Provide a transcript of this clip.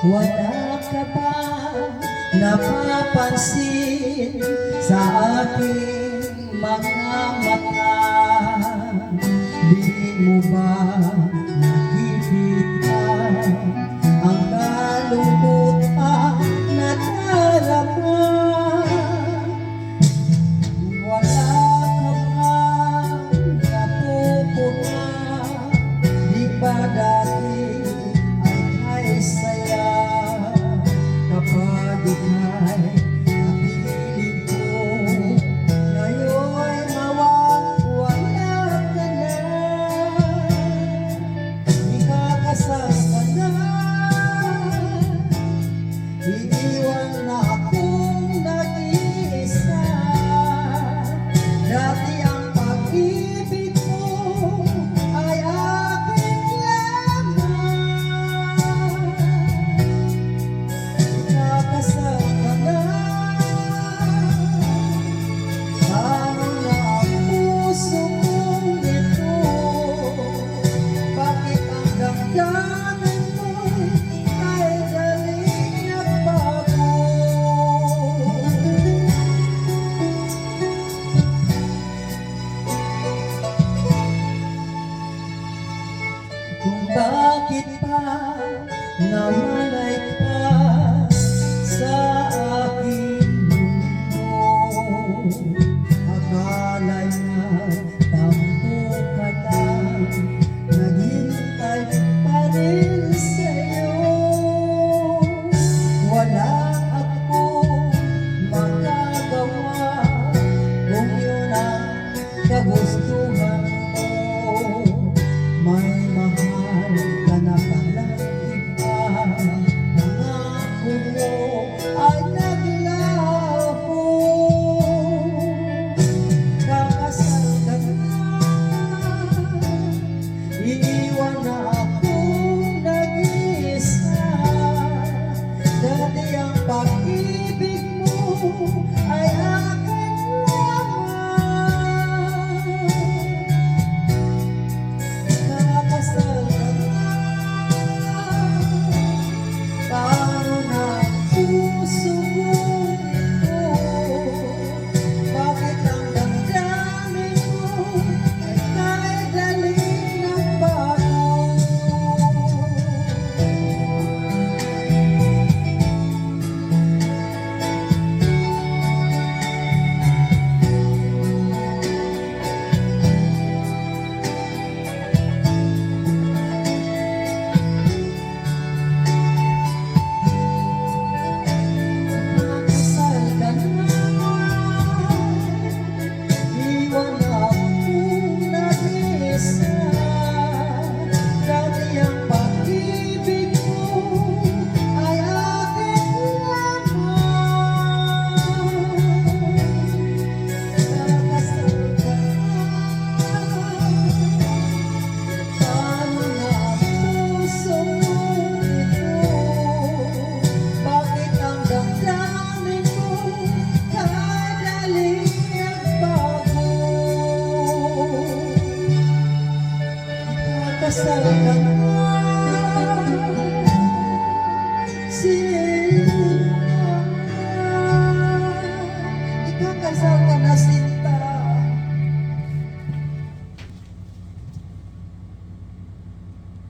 Wala ka ba napapansin sa aking mga mata? Di mo ba nakikita ang kalungkutan na darama? Wala ka bang napupuna? Di ba dati ay saya kapag ika'y napiling ko? Ngayon'y mawawala ka na, ikakasal ka na, iiwan na akong nag-iisa. Dati ang pag-ibig mo ay aking lamang, ikakasal ka na. Parang na ang puso kong ito, bakit ang damdamin mo ay daling nagbago? Kung bakit pa namalay ka sa aking mundo, akala'y nagtampo ka lang, naghintay pa rin sa'yo. Wala akong magagawa kung yun ang kagustuhan mo. May mahal ka na palang iba, pangako mo ay naglaho. Kakasal ka na, iiwan na akong nag-iisa. Dati ang pag-ibig mo ay akin lamang, kakasal ka na. Paano na ang puso mo ito? Bakit ang damdamin mo ay kay daling nagbago? Kakasal ka na, iwan na akong nag-iisa. Dati ang pag-ibig mo ay aking lamang, kakasal ka na. Paano na ang puso mo ito? Bakit ang damdamin mo kadaling nagbago? Ikakasal ka na.